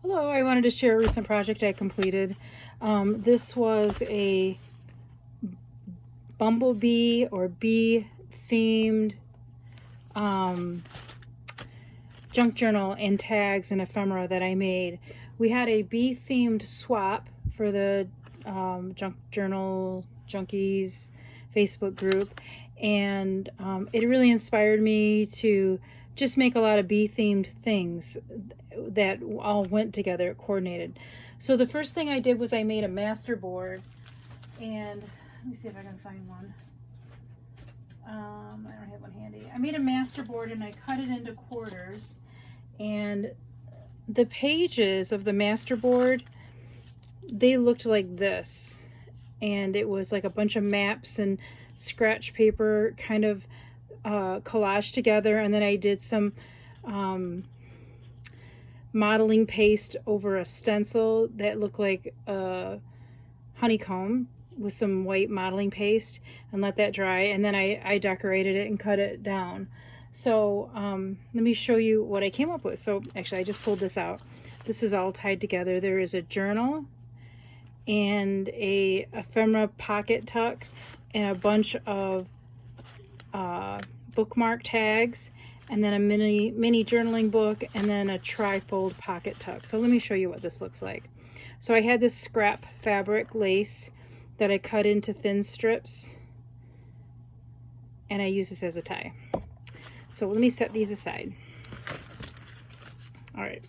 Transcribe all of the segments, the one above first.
Hello, I wanted to share a recent project I completed. This was a bumblebee or bee themed junk journal and tags and ephemera that I made. We had a bee themed swap for the junk journal junkies Facebook group, and it really inspired me to just make a lot of bee themed things that all went together, coordinated. So the first thing I did was I made a master board, and let me see if I can find one. I don't have one handy. I made a master board and I cut it into quarters, and the pages of the master board, they looked like this, and it was like a bunch of maps and scratch paper kind of collaged together, and then I did some modeling paste over a stencil that looked like a honeycomb with some white modeling paste, and let that dry, and then I decorated it and cut it down. So let me show you what I came up with. So actually I just pulled this out. This is all tied together. There is a journal and a ephemera pocket tuck and a bunch of bookmark tags, and then a mini journaling book, and then a tri-fold pocket tuck. So let me show you what this looks like. So I had this scrap fabric lace that I cut into thin strips, and I use this as a tie. So let me set these aside. All right,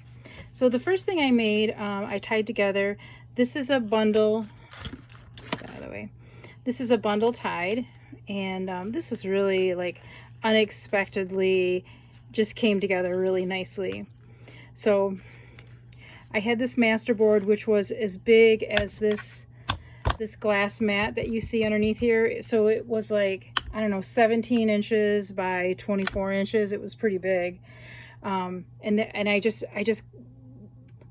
so the first thing I made, I tied together. This is a bundle, get out of the way. This is a bundle tied, and this is really like unexpectedly just came together really nicely. So I had this master board, which was as big as this glass mat that you see underneath here. So it was like, I don't know, 17 inches by 24 inches. It was pretty big. And I just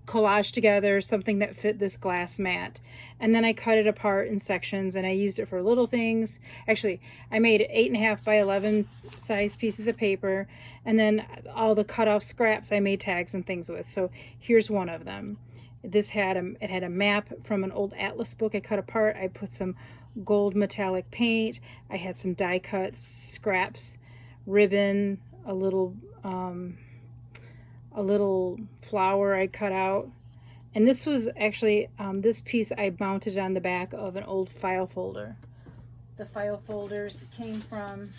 collaged together something that fit this glass mat, and then I cut it apart in sections, and I used it for little things. Actually, I made 8.5 by 11 size pieces of paper, and then all the cut off scraps I made tags and things with. So here's one of them. This had a map from an old atlas book I cut apart. I put some gold metallic paint. I had some die cut scraps, ribbon, a little flower I cut out. And this was actually, this piece I mounted on the back of an old file folder. The file folders came from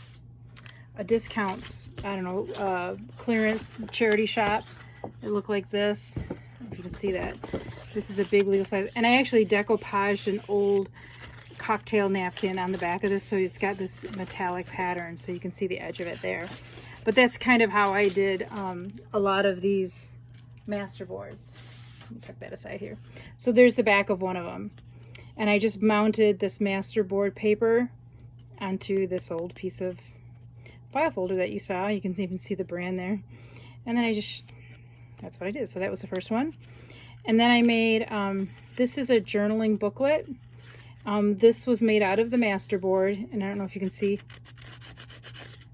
a discounts, I don't know, clearance charity shop. It looked like this, if you can see that. This is a big legal size. And I actually decoupaged an old cocktail napkin on the back of this, so it's got this metallic pattern, so you can see the edge of it there. But that's kind of how I did a lot of these master boards. Let me tuck that aside here. So there's the back of one of them. And I just mounted this master board paper onto this old piece of file folder that you saw. You can even see the brand there. And then that's what I did. So that was the first one. And then I made, this is a journaling booklet. This was made out of the master board. And I don't know if you can see.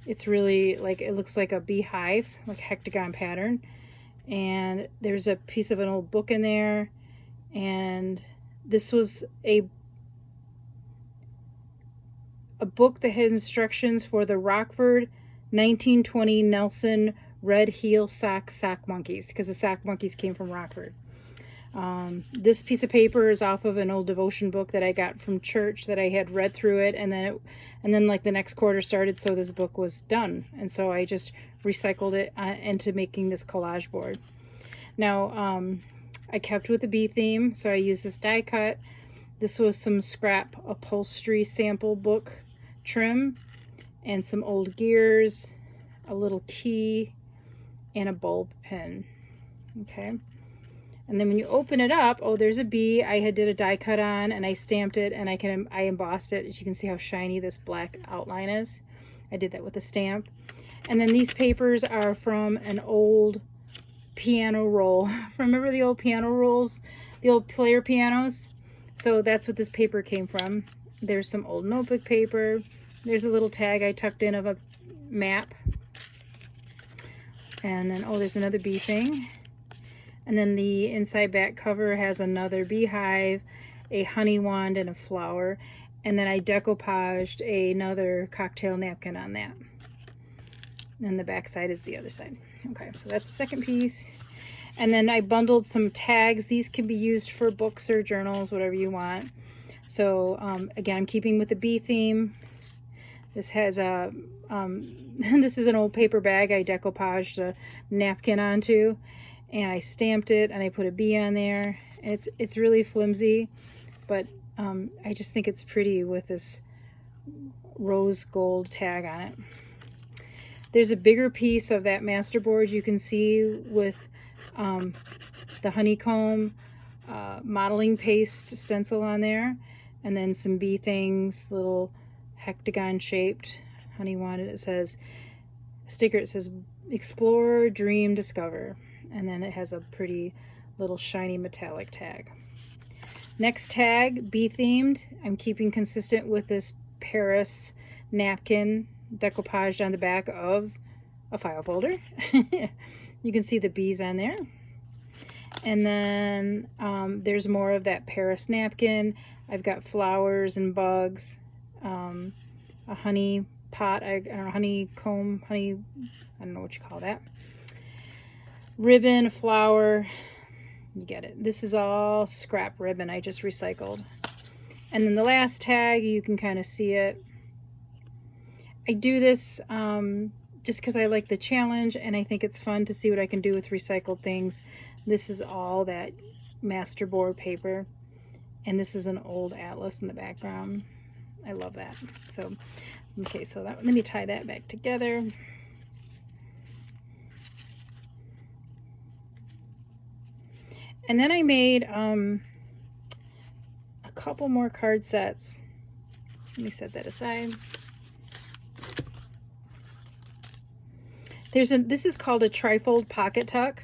It's really like, it looks like a beehive, like hectagon pattern. And there's a piece of an old book in there. And this was a book that had instructions for the Rockford 1920 Nelson red heel sock monkeys, because the sock monkeys came from Rockford. This piece of paper is off of an old devotion book that I got from church that I had read through it, and then like the next quarter started, so this book was done, and so I just recycled it into making this collage board. Now I kept with the bee theme, so I used this die cut. This was some scrap upholstery sample book trim, and some old gears, a little key, and a bulb pin. Okay. And then when you open it up, oh, there's a bee I did a die cut on, and I stamped it, and I embossed it. As you can see how shiny this black outline is. I did that with a stamp. And then these papers are from an old piano roll. Remember the old piano rolls? The old player pianos? So that's what this paper came from. There's some old notebook paper. There's a little tag I tucked in of a map. And then, oh, there's another bee thing. And then the inside back cover has another beehive, a honey wand, and a flower. And then I decoupaged another cocktail napkin on that. And the back side is the other side. Okay, so that's the second piece. And then I bundled some tags. These can be used for books or journals, whatever you want. So again, I'm keeping with the bee theme. This has a, this is an old paper bag I decoupaged a napkin onto, and I stamped it and I put a bee on there. It's really flimsy, but I just think it's pretty with this rose gold tag on it. There's a bigger piece of that masterboard you can see with the honeycomb modeling paste stencil on there, and then some bee things, little hectagon shaped honey wand. It says sticker, it says explore, dream, discover, and then it has a pretty little shiny metallic tag. Next tag, bee themed. I'm keeping consistent with this Paris napkin decoupaged on the back of a file folder. You can see the bees on there. And then there's more of that Paris napkin. I've got flowers and bugs, a honey pot, I don't know, honeycomb, honey, I don't know what you call that. Ribbon, a flower, you get it. This is all scrap ribbon I just recycled. And then the last tag, you can kind of see it. I do this just because I like the challenge, and I think it's fun to see what I can do with recycled things. This is all that masterboard paper, and this is an old atlas in the background. I love that. So, okay, so let me tie that back together. And then I made a couple more card sets. Let me set that aside. This is called a trifold pocket tuck.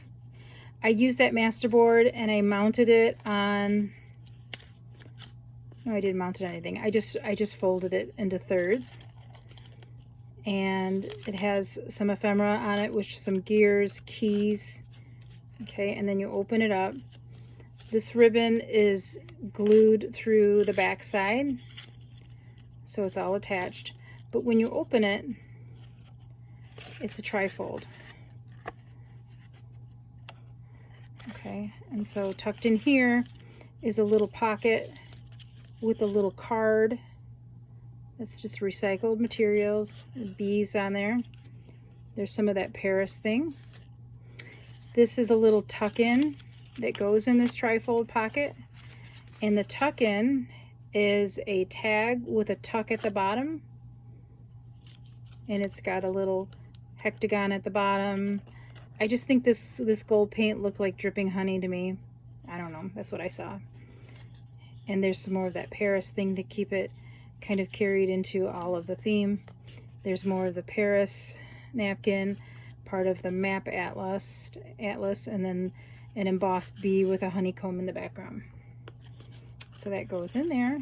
I used that masterboard and I mounted it on, no, I didn't mount it on anything. I just folded it into thirds. And it has some ephemera on it with some gears, keys. Okay, and then you open it up. This ribbon is glued through the back side, so it's all attached. But when you open it, it's a trifold. Okay, and so tucked in here is a little pocket with a little card. That's just recycled materials, bees on there. There's some of that Paris thing. This is a little tuck-in that goes in this trifold pocket. And the tuck-in is a tag with a tuck at the bottom. And it's got a little hectagon at the bottom. I just think this gold paint looked like dripping honey to me. I don't know, that's what I saw. And there's some more of that Paris thing to keep it kind of carried into all of the theme. There's more of the Paris napkin, part of the map atlas, and then an embossed bee with a honeycomb in the background. So that goes in there.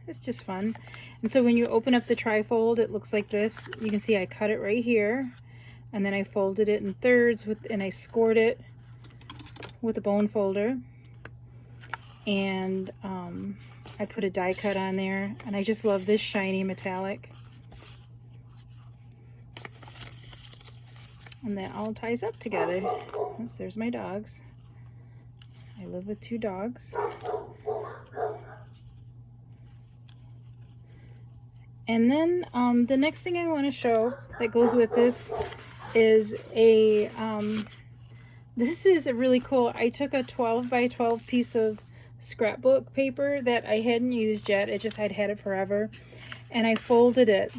It's just fun. And so when you open up the trifold, it looks like this. You can see I cut it right here, and then I folded it in thirds and I scored it with a bone folder. And I put a die cut on there, and I just love this shiny metallic. And that all ties up together. Oops, there's my dogs. I live with 2 dogs. And then the next thing I want to show that goes with this is this is a really cool, I took a 12 by 12 piece of scrapbook paper that I hadn't used yet. I'd had it forever. And I folded it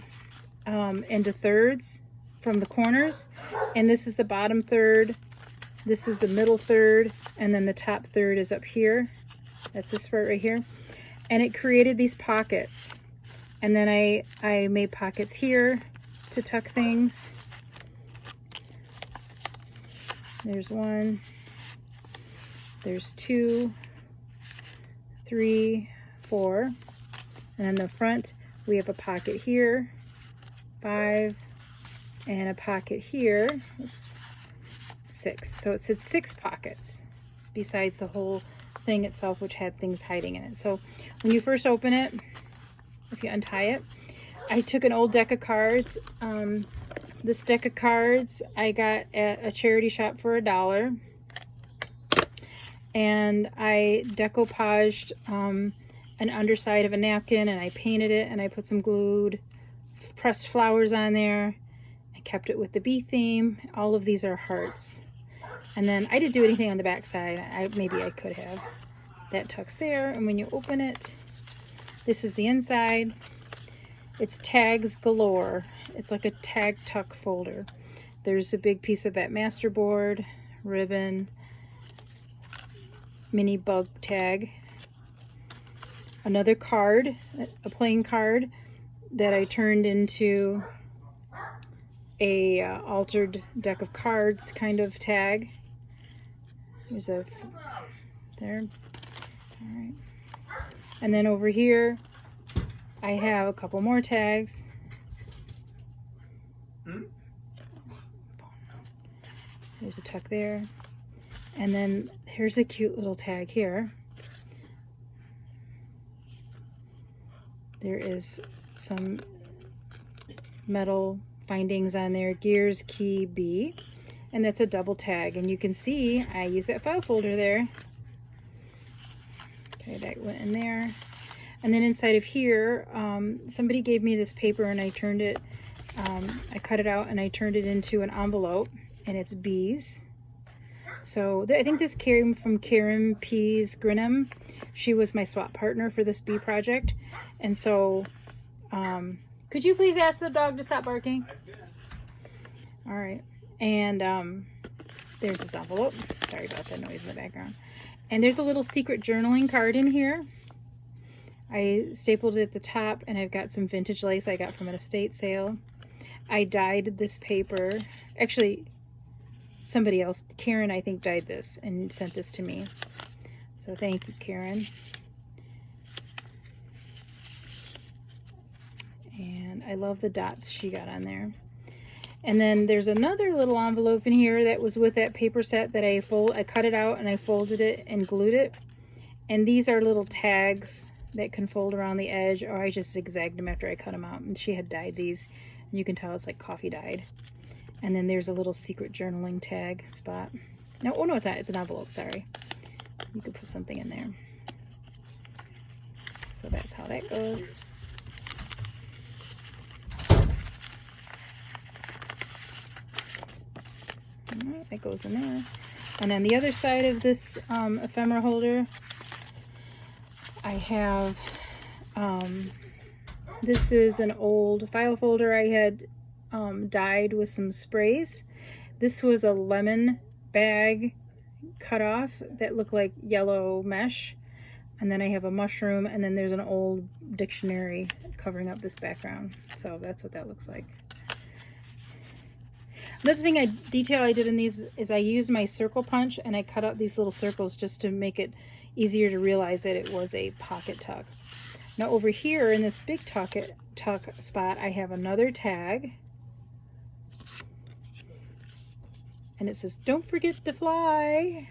into thirds from the corners. And this is the bottom third. This is the middle third. And then the top third is up here. That's this part right here. And it created these pockets. And then I made pockets here to tuck things. There's 1. There's 2. 3, 4, and on the front we have a pocket here, 5, and a pocket here. Oops, 6. So it said 6 pockets. besides the whole thing itself, which had things hiding in it. So when you first open it, if you untie it, I took an old deck of cards. This deck of cards I got at a charity shop for $1. And I decoupaged an underside of a napkin, and I painted it, and I put some glued pressed flowers on there. I kept it with the bee theme. All of these are hearts. And then I didn't do anything on the back side. Maybe I could have. That tucks there, and when you open it, this is the inside. It's tags galore. It's like a tag tuck folder. There's a big piece of that master board, ribbon, mini bug tag, another card, a plain card that I turned into a altered deck of cards kind of tag. There's a there. All right. And then over here I have a couple more tags. There's a tuck there. And then here's a cute little tag here. There is some metal findings on there. Gears, key, B. And that's a double tag. And you can see I use that file folder there. Okay, that went in there. And then inside of here, somebody gave me this paper, and I turned it, I cut it out and I turned it into an envelope, and it's bees. So I think this came from Karen Pease Grinham. She was my swap partner for this bee project. And so, could you please ask the dog to stop barking? All right. And there's this envelope. Sorry about that noise in the background. And there's a little secret journaling card in here. I stapled it at the top, and I've got some vintage lace I got from an estate sale. I dyed this paper. Actually, somebody else, Karen, I think, dyed this and sent this to me. So thank you, Karen. And I love the dots she got on there. And then there's another little envelope in here that was with that paper set that I cut it out and I folded it and glued it. And these are little tags that can fold around the edge, or I just zigzagged them after I cut them out. And she had dyed these, and you can tell it's like coffee dyed. And then there's a little secret journaling tag spot. No, oh no, it's not. It's an envelope, sorry. You could put something in there. So that's how that goes. All right, that goes in there. And then the other side of this ephemera holder, I have, this is an old file folder I had dyed with some sprays. This was a lemon bag cut off that looked like yellow mesh. And then I have a mushroom, and then there's an old dictionary covering up this background. So that's what that looks like. Another detail I did in these is I used my circle punch, and I cut out these little circles just to make it easier to realize that it was a pocket tuck. Now over here in this big tuck spot, I have another tag. And it says, "Don't forget to fly."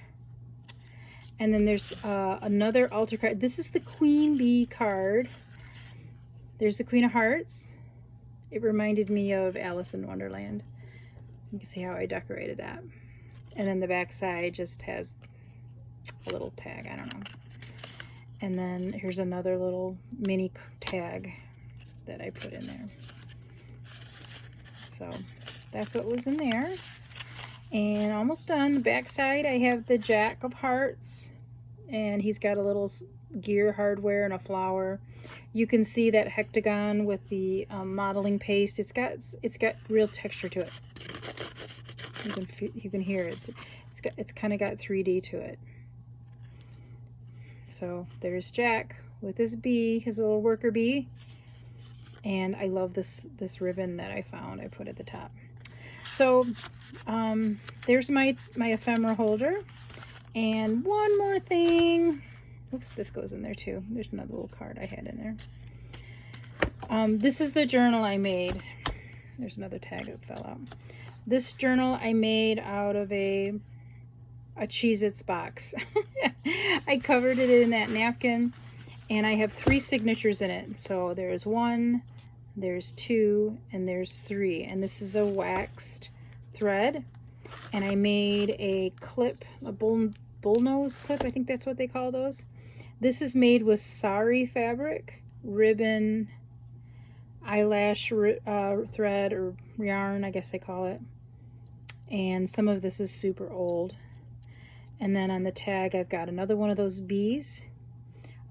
And then there's another altar card. This is the Queen Bee card. There's the Queen of Hearts. It reminded me of Alice in Wonderland. You can see how I decorated that. And then the back side just has a little tag, I don't know. And then here's another little mini tag that I put in there. So that's what was in there. And almost done. The back side, I have the Jack of Hearts, and he's got a little gear hardware and a flower. You can see that hectagon with the modeling paste. It's got real texture to it. You can hear it. It's kind of got 3D to it. So there's Jack with his bee, his little worker bee, and I love this ribbon that I found. I put at the top. So there's my ephemera holder. And one more thing. Oops, this goes in there too. There's another little card I had in there. This is the journal I made. There's another tag that fell out. This journal I made out of a a Cheez-Its box. I covered it in that napkin, and I have 3 signatures in it. So there's 1, there's 2, and there's 3. And this is a waxed thread. And I made a clip, a bullnose clip, I think that's what they call those. This is made with sari fabric, ribbon, eyelash thread, or yarn, I guess they call it. And some of this is super old. And then on the tag, I've got another one of those bees,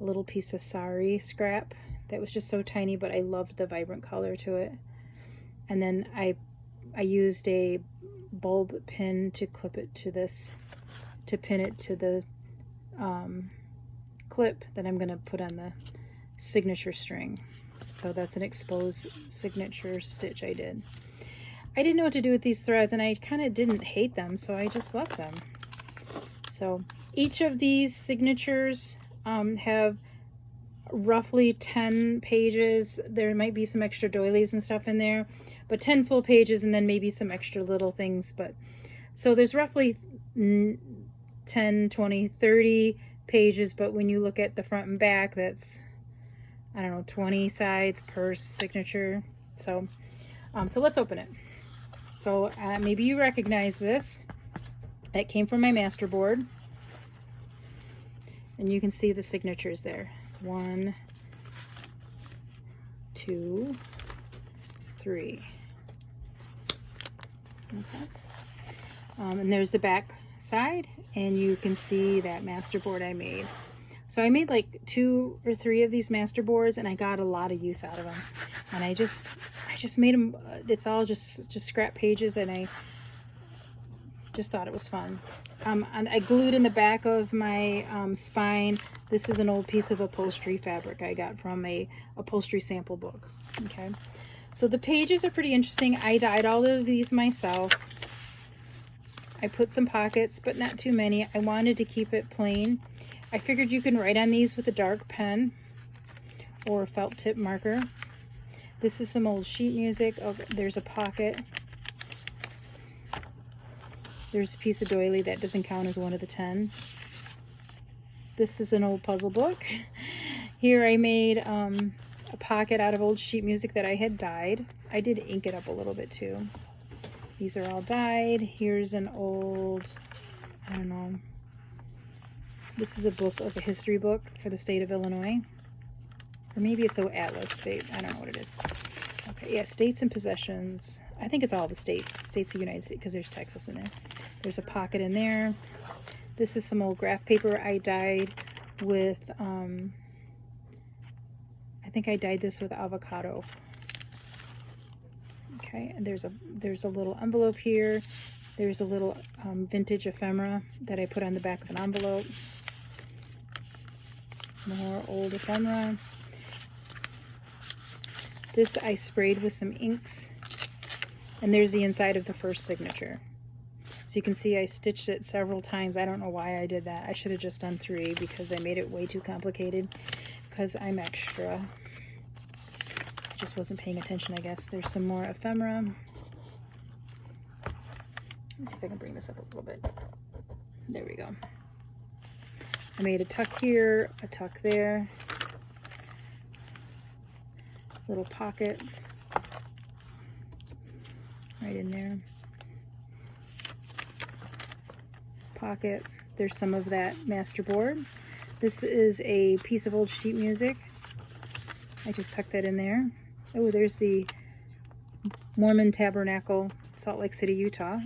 a little piece of sari scrap that was just so tiny, but I loved the vibrant color to it. And then I used a bulb pin to clip it to this, to pin it to the clip that I'm going to put on the signature string. So that's an exposed signature stitch I did. I didn't know what to do with these threads, and I kind of didn't hate them, so I just left them. So each of these signatures have roughly 10 pages. There might be some extra doilies and stuff in there, but 10 full pages, and then maybe some extra little things. But so there's roughly 10, 20, 30 pages, but when you look at the front and back, that's, I don't know, 20 sides per signature. So so let's open it. So maybe you recognize this. That came from my master board, and you can see the signatures there. 1, 2, 3. Okay. And there's the back side, and you can see that master board I made. So I made like 2 or 3 of these master boards, and I got a lot of use out of them. And I just made them. It's all just scrap pages, and I just thought it was fun. And I glued in the back of my spine. This is an old piece of upholstery fabric I got from a upholstery sample book. Okay, so the pages are pretty interesting. I dyed all of these myself. I put some pockets, but not too many. I wanted to keep it plain. I figured you can write on these with a dark pen or a felt tip marker. This is some old sheet music. Oh, there's a pocket. There's a piece of doily that doesn't count as one of the 10. This is an old puzzle book. Here I made a pocket out of old sheet music that I had dyed. I did ink it up a little bit too. These are all dyed. Here's an old, I don't know, this is a book, like a history book for the state of Illinois. Or maybe it's an Atlas state. I don't know what it is. Okay, yeah, states and possessions. I think it's all the states of the United States, because there's Texas in there. There's a pocket in there. This is some old graph paper I dyed with, I think I dyed this with avocado. Okay, and there's a little envelope here. There's a little vintage ephemera that I put on the back of an envelope. More old ephemera. This I sprayed with some inks. And there's the inside of the first signature. So you can see I stitched it several times. I don't know why I did that. I should have just done 3 because I made it way too complicated because I'm extra. Just wasn't paying attention, I guess. There's some more ephemera. Let's see if I can bring this up a little bit. There we go. I made a tuck here, a tuck there. Little pocket right in there. Pocket. There's some of that master board. This is a piece of old sheet music. I just tucked that in there. Oh, there's the Mormon Tabernacle, Salt Lake City, Utah.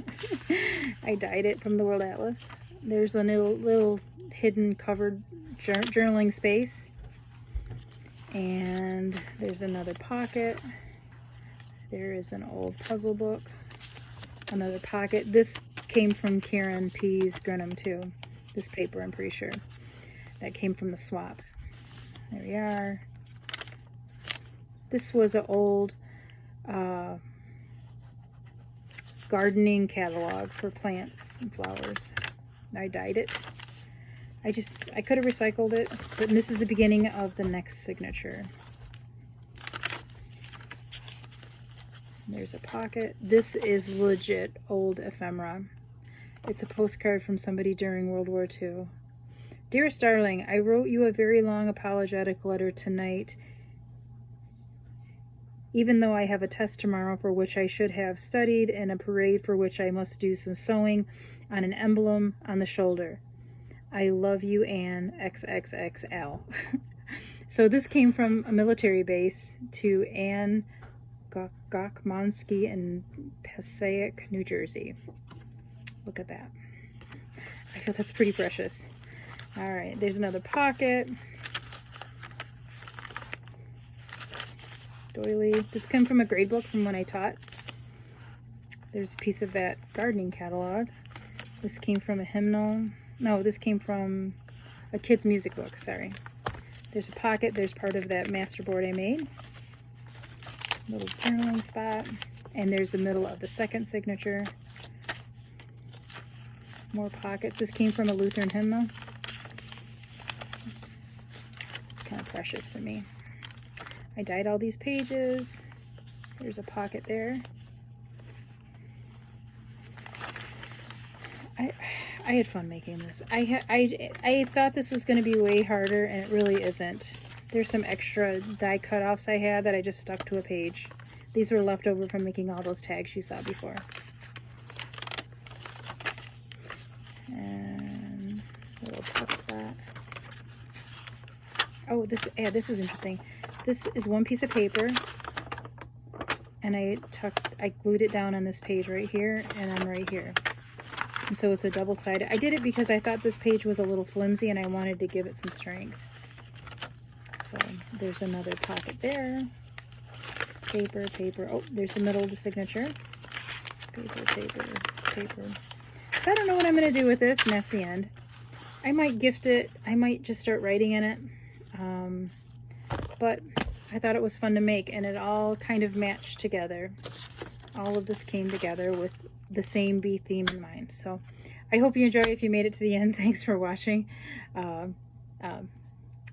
I dyed it from the World Atlas. There's a little hidden covered journaling space. And there's another pocket. There is an old puzzle book. Another pocket. This came from Karen P's Grenham too. This paper, I'm pretty sure. That came from the swap. There we are. This was an old gardening catalog for plants and flowers. I dyed it. I could have recycled it, but this is the beginning of the next signature. There's a pocket. This is legit old ephemera. It's a postcard from somebody during World War II. Dearest darling, I wrote you a very long apologetic letter tonight, even though I have a test tomorrow for which I should have studied and a parade for which I must do some sewing on an emblem on the shoulder. I love you, Anne, XXXL. So this came from a military base to Anne Gokmonsky in Passaic, New Jersey. Look at that. I feel that's pretty precious. All right, there's another pocket. Doily. This came from a grade book from when I taught. There's a piece of that gardening catalog. This came from a hymnal. No, this came from a kid's music book, sorry. There's a pocket. There's part of that masterboard I made. Little journaling spot. And there's the middle of the second signature. More pockets. This came from a Lutheran hymnal. It's kind of precious to me. I dyed all these pages. There's a pocket there. I had fun making this. I thought this was going to be way harder, and it really isn't. There's some extra die cutoffs I had that I just stuck to a page. These were left over from making all those tags you saw before. And a little tuck spot. Oh, this was interesting. This is one piece of paper, and I glued it down on this page right here, and I'm right here. And so it's a double-sided. I did it because I thought this page was a little flimsy, and I wanted to give it some strength. So there's another pocket there. Paper, paper. Oh, there's the middle of the signature. Paper, paper, paper. So I don't know what I'm going to do with this, and that's the end. I might gift it. I might just start writing in it. But I thought it was fun to make, and it all kind of matched together. All of this came together with the same bee theme in mind. So I hope you enjoy. If you made it to the end, thanks for watching. Happy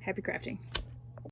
crafting.